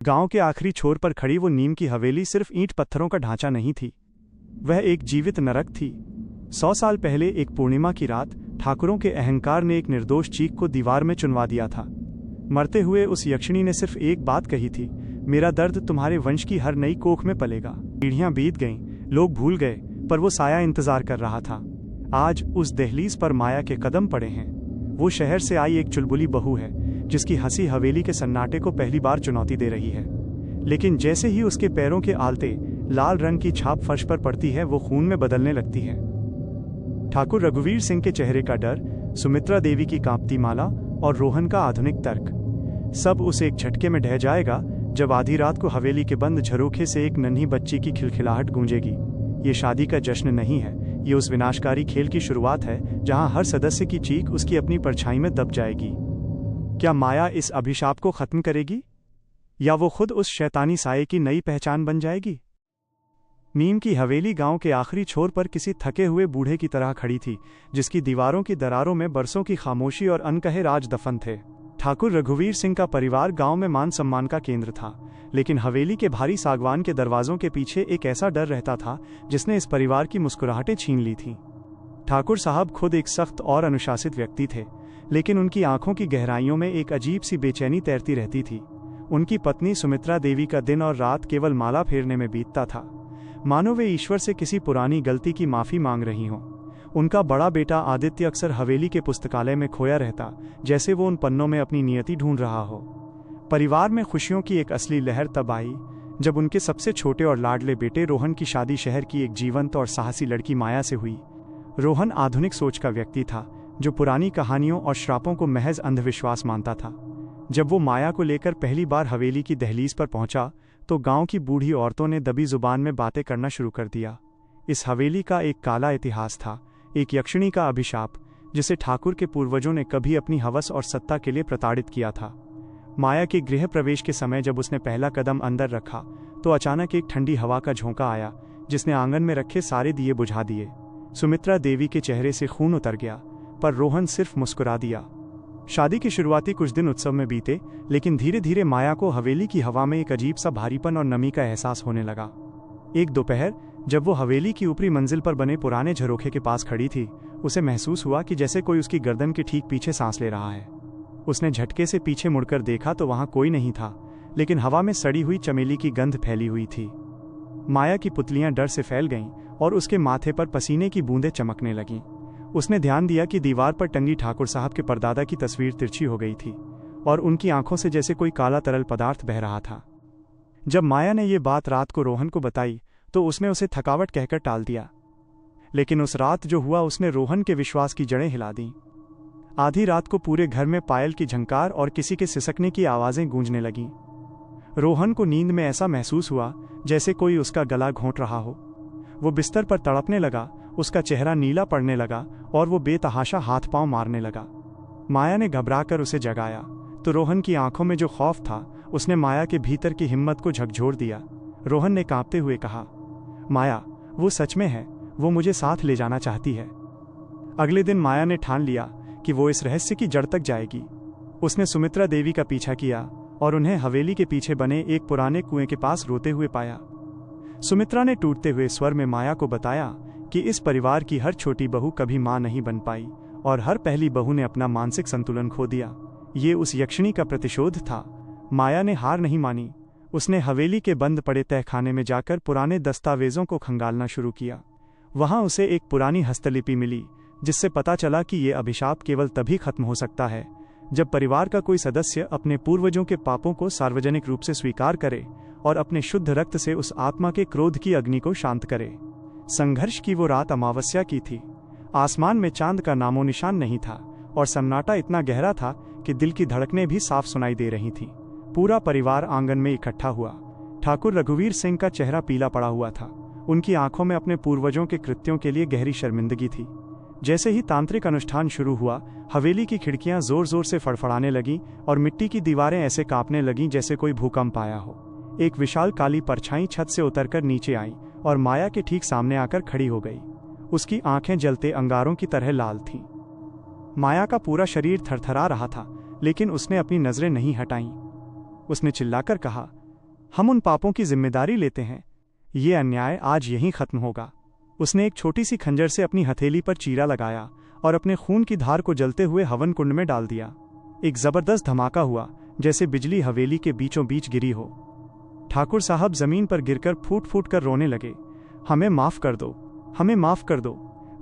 गांव के आखिरी छोर पर खड़ी वो नीम की हवेली सिर्फ ईंट पत्थरों का ढांचा नहीं थी, वह एक जीवित नरक थी। 100 साल पहले एक पूर्णिमा की रात ठाकुरों के अहंकार ने एक निर्दोष चीख को दीवार में चुनवा दिया था। मरते हुए उस यक्षिणी ने सिर्फ एक बात कही थी, मेरा दर्द तुम्हारे वंश की हर नई कोख में पलेगा। पीढ़ियां बीत गईं, लोग भूल गए, पर वो साया इंतजार कर रहा था। आज उस दहलीज पर माया के कदम पड़े हैं। वो शहर से आई एक चुलबुली बहू है, जिसकी हंसी हवेली के सन्नाटे को पहली बार चुनौती दे रही है। लेकिन जैसे ही उसके पैरों के आलते लाल रंग की छाप फर्श पर पड़ती है, वो खून में बदलने लगती है। ठाकुर रघुवीर सिंह के चेहरे का डर, सुमित्रा देवी की कांपती माला और रोहन का आधुनिक तर्क, सब उस एक झटके में ढह जाएगा जब आधी रात को हवेली के बंद झरोखे से एक नन्ही बच्ची की खिलखिलाहट गूंजेगी। ये शादी का जश्न नहीं है, ये उस विनाशकारी खेल की शुरुआत है जहां हर सदस्य की चीख उसकी अपनी परछाई में दब जाएगी। क्या माया इस अभिशाप को खत्म करेगी, या वो खुद उस शैतानी साये की नई पहचान बन जाएगी? नीम की हवेली गांव के आखिरी छोर पर किसी थके हुए बूढ़े की तरह खड़ी थी, जिसकी दीवारों की दरारों में बरसों की खामोशी और अनकहे राज दफन थे। ठाकुर रघुवीर सिंह का परिवार गांव में मान सम्मान का केंद्र था, लेकिन हवेली के भारी सागवान के दरवाजों के पीछे एक ऐसा डर रहता था जिसने इस परिवार की मुस्कुराहटें छीन ली थीं। ठाकुर साहब खुद एक सख्त और अनुशासित व्यक्ति थे, लेकिन उनकी आंखों की गहराइयों में एक अजीब सी बेचैनी तैरती रहती थी। उनकी पत्नी सुमित्रा देवी का दिन और रात केवल माला फेरने में बीतता था, मानो वे ईश्वर से किसी पुरानी गलती की माफी मांग रही हों। उनका बड़ा बेटा आदित्य अक्सर हवेली के पुस्तकालय में खोया रहता, जैसे वो उन पन्नों में अपनी नियति ढूंढ रहा हो। परिवार में खुशियों की एक असली लहर तब आई जब उनके सबसे छोटे और लाडले बेटे रोहन की शादी शहर की एक जीवंत और साहसी लड़की माया से हुई। रोहन आधुनिक सोच का व्यक्ति था, जो पुरानी कहानियों और श्रापों को महज अंधविश्वास मानता था। जब वो माया को लेकर पहली बार हवेली की दहलीज पर पहुंचा, तो गांव की बूढ़ी औरतों ने दबी जुबान में बातें करना शुरू कर दिया। इस हवेली का एक काला इतिहास था, एक यक्षिणी का अभिशाप, जिसे ठाकुर के पूर्वजों ने कभी अपनी हवस और सत्ता के लिए प्रताड़ित किया था। माया के गृह प्रवेश के समय जब उसने पहला कदम अंदर रखा, तो अचानक एक ठंडी हवा का झोंका आया, जिसने आंगन में रखे सारे दिए बुझा दिए। सुमित्रा देवी के चेहरे से खून उतर गया, पर रोहन सिर्फ मुस्कुरा दिया। शादी के शुरुआती कुछ दिन उत्सव में बीते, लेकिन धीरे धीरे माया को हवेली की हवा में एक अजीब सा भारीपन और नमी का एहसास होने लगा। एक दोपहर जब वो हवेली की ऊपरी मंजिल पर बने पुराने झरोखे के पास खड़ी थी, उसे महसूस हुआ कि जैसे कोई उसकी गर्दन के ठीक पीछे सांस ले रहा है। उसने झटके से पीछे मुड़कर देखा तो वहां कोई नहीं था, लेकिन हवा में सड़ी हुई चमेली की गंध फैली हुई थी। माया की पुतलियां डर से फैल गईं और उसके माथे पर पसीने की बूंदें चमकने लगीं। उसने ध्यान दिया कि दीवार पर टंगी ठाकुर साहब के परदादा की तस्वीर तिरछी हो गई थी और उनकी आंखों से जैसे कोई काला तरल पदार्थ बह रहा था। जब माया ने ये बात रात को रोहन को बताई, तो उसने उसे थकावट कहकर टाल दिया। लेकिन उस रात जो हुआ, उसने रोहन के विश्वास की जड़ें हिला दी। आधी रात को पूरे घर में पायल की झंकार और किसी के सिसकने की आवाजें गूंजने लगीं। रोहन को नींद में ऐसा महसूस हुआ जैसे कोई उसका गला घोंट रहा हो। वो बिस्तर पर तड़पने लगा, उसका चेहरा नीला पड़ने लगा और वो बेतहाशा हाथ पांव मारने लगा। माया ने घबराकर उसे जगाया, तो रोहन की आंखों में जो खौफ था, उसने माया के भीतर की हिम्मत को झकझोर दिया। रोहन ने कांपते हुए कहा, माया, वो सच में है, वो मुझे साथ ले जाना चाहती है। अगले दिन माया ने ठान लिया कि वो इस रहस्य की जड़ तक जाएगी। उसने सुमित्रा देवी का पीछा किया और उन्हें हवेली के पीछे बने एक पुराने कुएं के पास रोते हुए पाया। सुमित्रा ने टूटते हुए स्वर में माया को बताया कि इस परिवार की हर छोटी बहू कभी मां नहीं बन पाई और हर पहली बहू ने अपना मानसिक संतुलन खो दिया। ये उस यक्षिणी का प्रतिशोध था। माया ने हार नहीं मानी। उसने हवेली के बंद पड़े तहखाने में जाकर पुराने दस्तावेजों को खंगालना शुरू किया। वहां उसे एक पुरानी हस्तलिपि मिली, जिससे पता चला कि ये अभिशाप केवल तभी खत्म हो सकता है जब परिवार का कोई सदस्य अपने पूर्वजों के पापों को सार्वजनिक रूप से स्वीकार करे और अपने शुद्ध रक्त से उस आत्मा के क्रोध की अग्नि को शांत करे। संघर्ष की वो रात अमावस्या की थी। आसमान में चांद का नामो निशान नहीं था और सन्नाटा इतना गहरा था कि दिल की धड़कनें भी साफ सुनाई दे रही थीं। पूरा परिवार आंगन में इकट्ठा हुआ। ठाकुर रघुवीर सिंह का चेहरा पीला पड़ा हुआ था। उनकी आंखों में अपने पूर्वजों के कृत्यों के लिए गहरी शर्मिंदगी थी। जैसे ही तांत्रिक अनुष्ठान शुरू हुआ, हवेली की खिड़कियां जोर जोर से फड़फड़ाने लगीं और मिट्टी की दीवारें ऐसे कांपने लगीं जैसे कोई भूकंप आया हो। एक विशाल काली परछाई छत से उतरकर नीचे आई और माया के ठीक सामने आकर खड़ी हो गई। उसकी आंखें जलते अंगारों की तरह लाल थीं। माया का पूरा शरीर थरथरा रहा था, लेकिन उसने अपनी नजरें नहीं हटाईं। उसने चिल्लाकर कहा, हम उन पापों की जिम्मेदारी लेते हैं। ये अन्याय आज यहीं खत्म होगा। उसने एक छोटी सी खंजर से अपनी हथेली पर चीरा लगाया और अपने खून की धार को जलते हुए हवन कुंड में डाल दिया। एक जबरदस्त धमाका हुआ, जैसे बिजली हवेली के बीचों बीच गिरी हो। ठाकुर साहब जमीन पर गिरकर फूट फूट कर रोने लगे। हमें माफ कर दो, हमें माफ कर दो।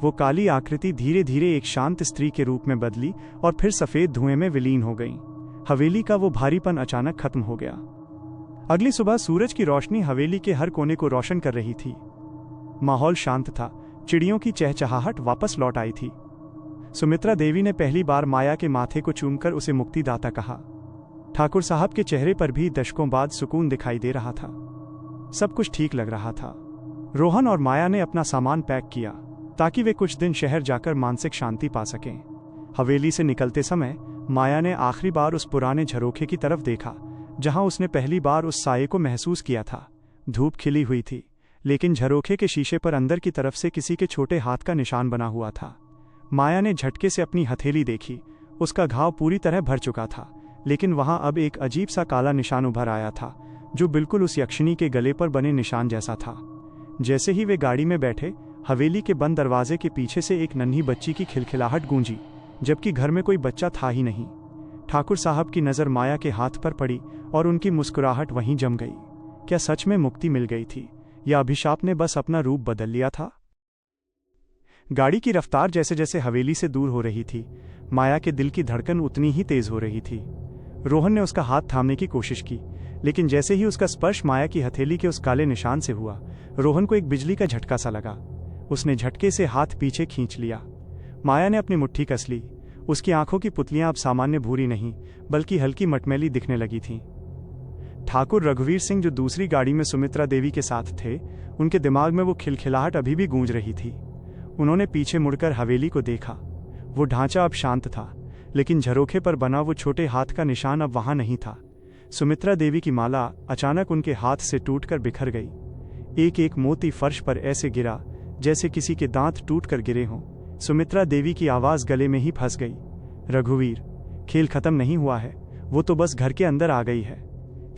वो काली आकृति धीरे धीरे एक शांत स्त्री के रूप में बदली और फिर सफेद धुएं में विलीन हो गई। हवेली का वो भारीपन अचानक खत्म हो गया। अगली सुबह सूरज की रोशनी हवेली के हर कोने को रोशन कर रही थी। माहौल शांत था, चिड़ियों की चहचहाहट वापस लौट आई थी। सुमित्रा देवी ने पहली बार माया के माथे को चूमकर उसे मुक्तिदाता कहा। ठाकुर साहब के चेहरे पर भी दशकों बाद सुकून दिखाई दे रहा था। सब कुछ ठीक लग रहा था। रोहन और माया ने अपना सामान पैक किया ताकि वे कुछ दिन शहर जाकर मानसिक शांति पा सकें। हवेली से निकलते समय माया ने आखिरी बार उस पुराने झरोखे की तरफ देखा जहां उसने पहली बार उस साये को महसूस किया था। धूप खिली हुई थी, लेकिन झरोखे के शीशे पर अंदर की तरफ से किसी के छोटे हाथ का निशान बना हुआ था। माया ने झटके से अपनी हथेली देखी। उसका घाव पूरी तरह भर चुका था, लेकिन वहां अब एक अजीब सा काला निशान उभर आया था, जो बिल्कुल उस यक्षिणी के गले पर बने निशान जैसा था। जैसे ही वे गाड़ी में बैठे, हवेली के बंद दरवाजे के पीछे से एक नन्ही बच्ची की खिलखिलाहट गूंजी, जबकि घर में कोई बच्चा था ही नहीं। ठाकुर साहब की नज़र माया के हाथ पर पड़ी और उनकी मुस्कुराहट वहीं जम गई। क्या सच में मुक्ति मिल गई थी, या अभिशाप ने बस अपना रूप बदल लिया था? गाड़ी की रफ्तार जैसे जैसे हवेली से दूर हो रही थी, माया के दिल की धड़कन उतनी ही तेज हो रही थी। रोहन ने उसका हाथ थामने की कोशिश की, लेकिन जैसे ही उसका स्पर्श माया की हथेली के उस काले निशान से हुआ, रोहन को एक बिजली का झटका सा लगा। उसने झटके से हाथ पीछे खींच लिया। माया ने अपनी मुट्ठी कस ली। उसकी आंखों की पुतलियां अब सामान्य भूरी नहीं, बल्कि हल्की मटमैली दिखने लगी थीं। ठाकुर रघुवीर सिंह, जो दूसरी गाड़ी में सुमित्रा देवी के साथ थे, उनके दिमाग में वो खिलखिलाहट अभी भी गूंज रही थी। उन्होंने पीछे मुड़कर हवेली को देखा। वो ढांचा अब शांत था, लेकिन झरोखे पर बना वो छोटे हाथ का निशान अब वहां नहीं था। सुमित्रा देवी की माला अचानक उनके हाथ से टूटकर बिखर गई। एक एक मोती फर्श पर ऐसे गिरा जैसे किसी के दांत टूटकर गिरे हों। सुमित्रा देवी की आवाज गले में ही फंस गई। रघुवीर, खेल खत्म नहीं हुआ है, वो तो बस घर के अंदर आ गई है।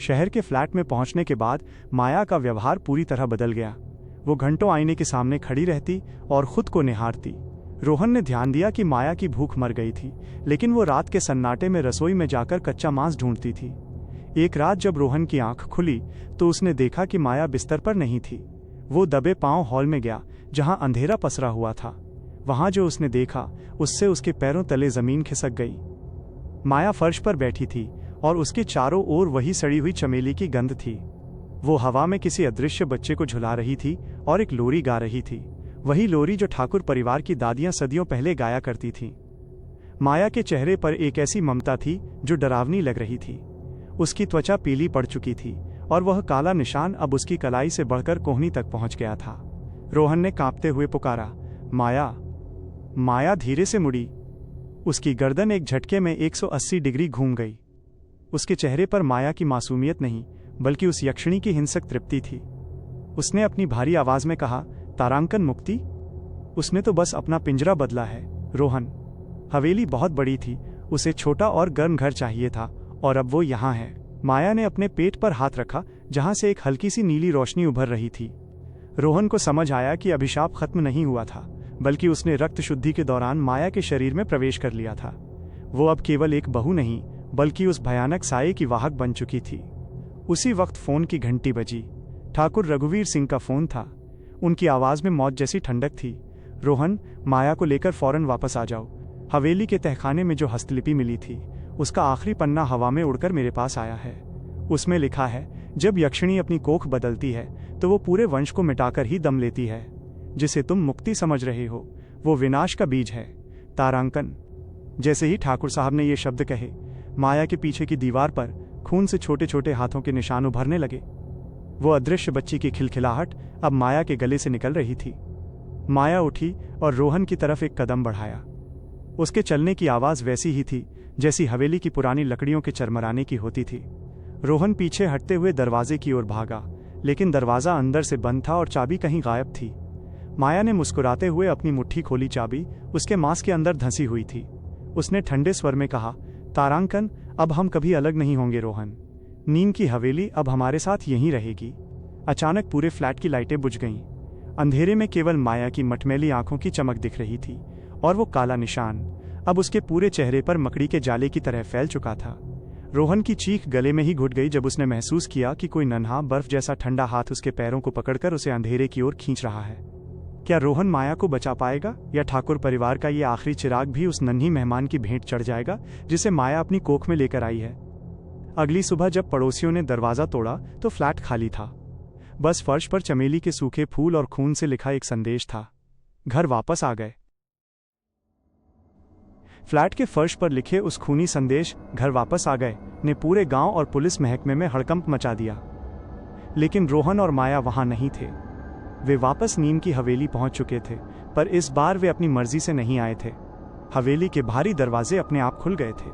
शहर के फ्लैट में पहुंचने के बाद माया का व्यवहार पूरी तरह बदल गया। वो घंटों आईने के सामने खड़ी रहती और खुद को निहारती। रोहन ने ध्यान दिया कि माया की भूख मर गई थी, लेकिन वो रात के सन्नाटे में रसोई में जाकर कच्चा मांस ढूंढती थी। एक रात जब रोहन की आंख खुली तो उसने देखा कि माया बिस्तर पर नहीं थी। वो दबे पांव हॉल में गया, जहां अंधेरा पसरा हुआ था। वहां जो उसने देखा, उससे उसके पैरों तले जमीन खिसक गई। माया फर्श पर बैठी थी और उसके चारों ओर वही सड़ी हुई चमेली की गंध थी। वो हवा में किसी अदृश्य बच्चे को झुला रही थी और एक लोरी गा रही थी, वही लोरी जो ठाकुर परिवार की दादियां सदियों पहले गाया करती थीं। माया के चेहरे पर एक ऐसी ममता थी जो डरावनी लग रही थी। उसकी त्वचा पीली पड़ चुकी थी और वह काला निशान अब उसकी कलाई से बढ़कर कोहनी तक पहुंच गया था। रोहन ने कांपते हुए पुकारा, माया। माया धीरे से मुड़ी। उसकी गर्दन एक झटके में 180 डिग्री घूम गई। उसके चेहरे पर माया की मासूमियत नहीं, बल्कि उस यक्षिणी की हिंसक तृप्ति थी। उसने अपनी भारी आवाज में कहा, तारांकन मुक्ति? उसने तो बस अपना पिंजरा बदला है रोहन। हवेली बहुत बड़ी थी, उसे छोटा और गर्म घर चाहिए था, और अब वो यहाँ है। माया ने अपने पेट पर हाथ रखा, जहां से एक हल्की सी नीली रोशनी उभर रही थी। रोहन को समझ आया कि अभिशाप खत्म नहीं हुआ था, बल्कि उसने रक्त शुद्धि के दौरान माया के शरीर में प्रवेश कर लिया था। वो अब केवल एक बहू नहीं, बल्कि उस भयानक साये की वाहक बन चुकी थी। उसी वक्त फोन की घंटी बजी। ठाकुर रघुवीर सिंह का फोन था। उनकी आवाज में मौत जैसी ठंडक थी। रोहन, माया को लेकर फौरन वापस आ जाओ। हवेली के तहखाने में जो हस्तलिपि मिली थी, उसका आखिरी पन्ना हवा में उड़कर मेरे पास आया है। उसमें लिखा है, जब यक्षिणी अपनी कोख बदलती है तो वो पूरे वंश को मिटाकर ही दम लेती है। जिसे तुम मुक्ति समझ रहे हो, वो विनाश का बीज है। तारांकन। जैसे ही ठाकुर साहब ने ये शब्द कहे, माया के पीछे की दीवार पर खून से छोटे छोटे हाथों के निशान उभरने लगे। वो अदृश्य बच्ची की खिलखिलाहट अब माया के गले से निकल रही थी। माया उठी और रोहन की तरफ एक कदम बढ़ाया। उसके चलने की आवाज वैसी ही थी जैसी हवेली की पुरानी लकड़ियों के चरमराने की होती थी। रोहन पीछे हटते हुए दरवाजे की ओर भागा, लेकिन दरवाजा अंदर से बंद था और चाबी कहीं गायब थी। माया ने मुस्कुराते हुए अपनी मुट्ठी खोली। चाबी उसके मांस के अंदर धंसी हुई थी। उसने ठंडे स्वर में कहा, तारांकन, अब हम कभी अलग नहीं होंगे रोहन। नीम की हवेली अब हमारे साथ यहीं रहेगी। अचानक पूरे फ्लैट की लाइटें बुझ गईं। अंधेरे में केवल माया की मटमैली आंखों की चमक दिख रही थी और वो काला निशान अब उसके पूरे चेहरे पर मकड़ी के जाले की तरह फैल चुका था। रोहन की चीख गले में ही घुट गई जब उसने महसूस किया कि कोई नन्हा बर्फ जैसा ठंडा हाथ उसके पैरों को पकड़कर उसे अंधेरे की ओर खींच रहा है। क्या रोहन माया को बचा पाएगा, या ठाकुर परिवार का ये आखिरी चिराग भी उस नन्ही मेहमान की भेंट चढ़ जाएगा जिसे माया अपनी कोख में लेकर आई है। अगली सुबह जब पड़ोसियों ने दरवाजा तोड़ा तो फ्लैट खाली था। बस फर्श पर चमेली के सूखे फूल और खून से लिखा एक संदेश था, घर वापस आ गए। फ्लैट के फर्श पर लिखे उस खूनी संदेश, घर वापस आ गए, ने पूरे गांव और पुलिस महकमे में हड़कंप मचा दिया। लेकिन रोहन और माया वहां नहीं थे। वे वापस नीम की हवेली पहुंच चुके थे, पर इस बार वे अपनी मर्जी से नहीं आए थे। हवेली के भारी दरवाजे अपने आप खुल गए थे।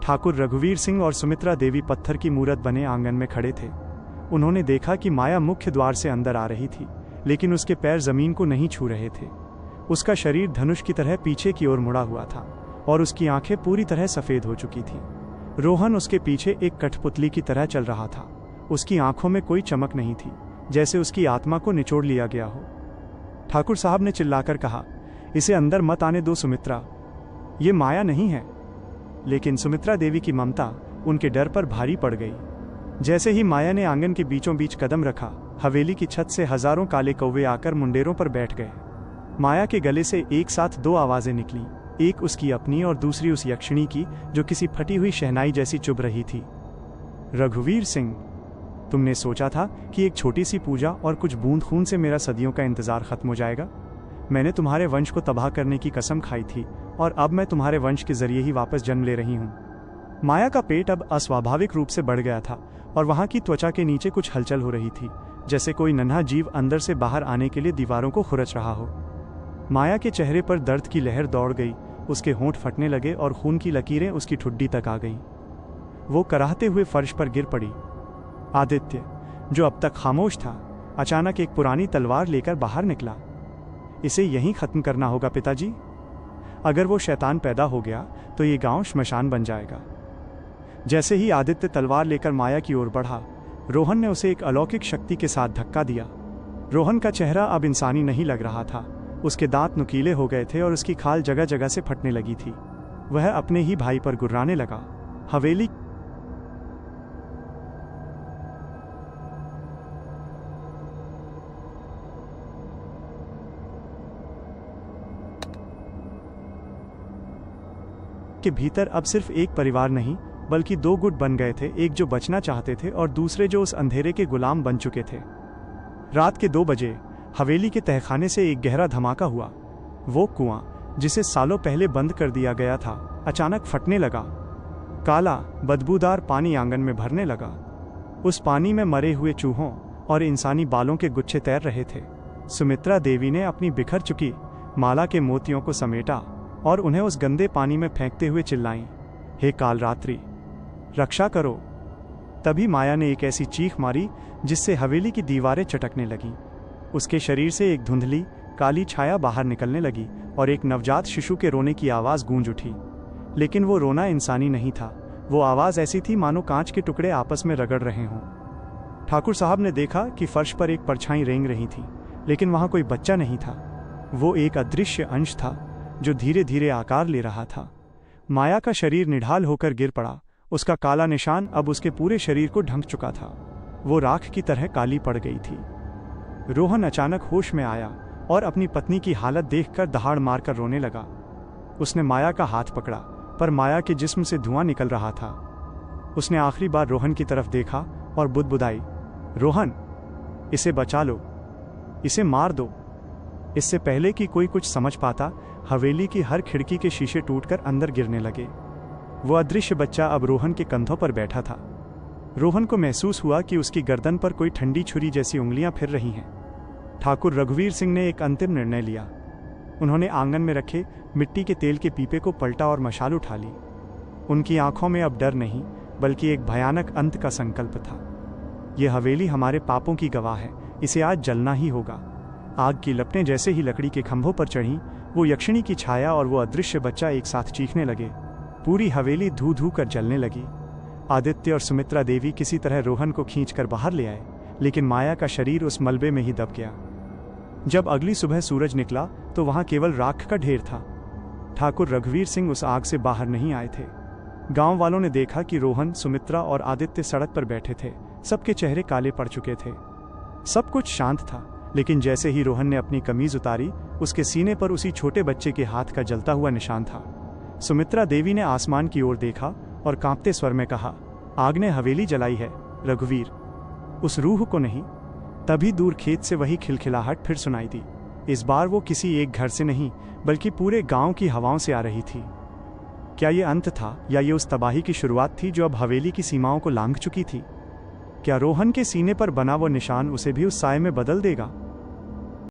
ठाकुर रघुवीर सिंह और सुमित्रा देवी पत्थर की मूरत बने आंगन में खड़े थे। उन्होंने देखा कि माया मुख्य द्वार से अंदर आ रही थी, लेकिन उसके पैर जमीन को नहीं छू रहे थे। उसका शरीर धनुष की तरह पीछे की ओर मुड़ा हुआ था और उसकी आंखें पूरी तरह सफेद हो चुकी थीं। रोहन उसके पीछे एक कठपुतली की तरह चल रहा था। उसकी आंखों में कोई चमक नहीं थी, जैसे उसकी आत्मा को निचोड़ लिया गया हो। ठाकुर साहब ने चिल्लाकर कहा, इसे अंदर मत आने दो सुमित्रा, ये माया नहीं है। लेकिन सुमित्रा देवी की ममता उनके डर पर भारी पड़ गई। जैसे ही माया ने आंगन के बीचों बीच कदम रखा, हवेली की छत से हजारों काले कौवे आकर मुंडेरों पर बैठ गए। माया के गले से एक साथ दो आवाजें निकली, एक उसकी अपनी और दूसरी उस यक्षिणी की जो किसी फटी हुई शहनाई जैसी चुभ रही थी। रघुवीर सिंह, तुमने सोचा था कि एक छोटी सी पूजा और कुछ बूंद खून से मेरा सदियों का इंतजार खत्म हो जाएगा। मैंने तुम्हारे वंश को तबाह करने की कसम खाई थी और अब मैं तुम्हारे वंश के जरिए ही वापस जन्म ले रही हूँ। माया का पेट अब अस्वाभाविक रूप से बढ़ गया था और वहां की त्वचा के नीचे कुछ हलचल हो रही थी, जैसे कोई नन्हा जीव अंदर से बाहर आने के लिए दीवारों को खुरच रहा हो। माया के चेहरे पर दर्द की लहर दौड़ गई, उसके होंठ फटने लगे और खून की लकीरें उसकी ठुड्डी तक आ गईं। वो कराहते हुए फर्श पर गिर पड़ी। आदित्य, जो अब तक खामोश था, अचानक एक पुरानी तलवार लेकर बाहर निकला। इसे यहीं खत्म करना होगा पिताजी। अगर वो शैतान पैदा हो गया तो ये गांव श्मशान बन जाएगा। जैसे ही आदित्य तलवार लेकर माया की ओर बढ़ा, रोहन ने उसे एक अलौकिक शक्ति के साथ धक्का दिया। रोहन का चेहरा अब इंसानी नहीं लग रहा था। उसके दांत नुकीले हो गए थे और उसकी खाल जगह जगह से फटने लगी थी। वह अपने ही भाई पर गुर्राने लगा। हवेली के भीतर अब सिर्फ एक परिवार नहीं बल्कि दो गुट बन गए थे, एक जो बचना चाहते थे और दूसरे जो उस अंधेरे के गुलाम बन चुके थे। रात के 2 बजे हवेली के तहखाने से एक गहरा धमाका हुआ। वो कुआं जिसे सालों पहले बंद कर दिया गया था, अचानक फटने लगा। काला बदबूदार पानी आंगन में भरने लगा। उस पानी में मरे हुए चूहों और इंसानी बालों के गुच्छे तैर रहे थे। सुमित्रा देवी ने अपनी बिखर चुकी माला के मोतियों को समेटा और उन्हें उस गंदे पानी में फेंकते हुए चिल्लाई, हे कालरात्रि, रक्षा करो। तभी माया ने एक ऐसी चीख मारी जिससे हवेली की दीवारें चटकने लगीं। उसके शरीर से एक धुंधली काली छाया बाहर निकलने लगी और एक नवजात शिशु के रोने की आवाज़ गूंज उठी। लेकिन वो रोना इंसानी नहीं था। वो आवाज़ ऐसी थी मानो कांच के टुकड़े आपस में रगड़ रहे हों। ठाकुर साहब ने देखा कि फर्श पर एक परछाई रेंग रही थी, लेकिन वहाँ कोई बच्चा नहीं था। वो एक अदृश्य अंश था जो धीरे धीरे आकार ले रहा था। माया का शरीर निढाल होकर गिर पड़ा। उसका काला निशान अब उसके पूरे शरीर को ढंक चुका था। वो राख की तरह काली पड़ गई थी। रोहन अचानक होश में आया और अपनी पत्नी की हालत देखकर दहाड़ मारकर रोने लगा। उसने माया का हाथ पकड़ा, पर माया के जिस्म से धुआं निकल रहा था। उसने आखिरी बार रोहन की तरफ देखा और बुदबुदाई, रोहन, इसे बचा लो, इसे मार दो। इससे पहले कि कोई कुछ समझ पाता, हवेली की हर खिड़की के शीशे टूटकर अंदर गिरने लगे। वो अदृश्य बच्चा अब रोहन के कंधों पर बैठा था। रोहन को महसूस हुआ कि उसकी गर्दन पर कोई ठंडी छुरी जैसी उंगलियां फिर रही हैं। ठाकुर रघुवीर सिंह ने एक अंतिम निर्णय लिया। उन्होंने आंगन में रखे मिट्टी के तेल के पीपे को पलटा और मशाल उठा ली। उनकी आंखों में अब डर नहीं, बल्कि एक भयानक अंत का संकल्प था। यह हवेली हमारे पापों की गवाह है, इसे आज जलना ही होगा। आग की लपटें जैसे ही लकड़ी के खंभों पर चढ़ीं, वो यक्षिणी की छाया और वो अदृश्य बच्चा एक साथ चीखने लगे। पूरी हवेली धू धू कर जलने लगी। आदित्य और सुमित्रा देवी किसी तरह रोहन को खींचकर बाहर ले आए, लेकिन माया का शरीर उस मलबे में ही दब गया। जब अगली सुबह सूरज निकला तो वहां केवल राख का ढेर था। ठाकुर रघुवीर सिंह उस आग से बाहर नहीं आए थे। गांव वालों ने देखा कि रोहन, सुमित्रा और आदित्य सड़क पर बैठे थे। सबके चेहरे काले पड़ चुके थे। सब कुछ शांत था, लेकिन जैसे ही रोहन ने अपनी कमीज उतारी, उसके सीने पर उसी छोटे बच्चे के हाथ का जलता हुआ निशान था। सुमित्रा देवी ने आसमान की ओर देखा और कांपते स्वर में कहा, आग ने हवेली जलाई है रघुवीर, उस रूह को नहीं। तभी दूर खेत से वही खिलखिलाहट फिर सुनाई दी। इस बार वो किसी एक घर से नहीं, बल्कि पूरे गांव की हवाओं से आ रही थी। क्या ये अंत था, या ये उस तबाही की शुरुआत थी जो अब हवेली की सीमाओं को लांघ चुकी थी? क्या रोहन के सीने पर बना वो निशान उसे भी उस साए में बदल देगा?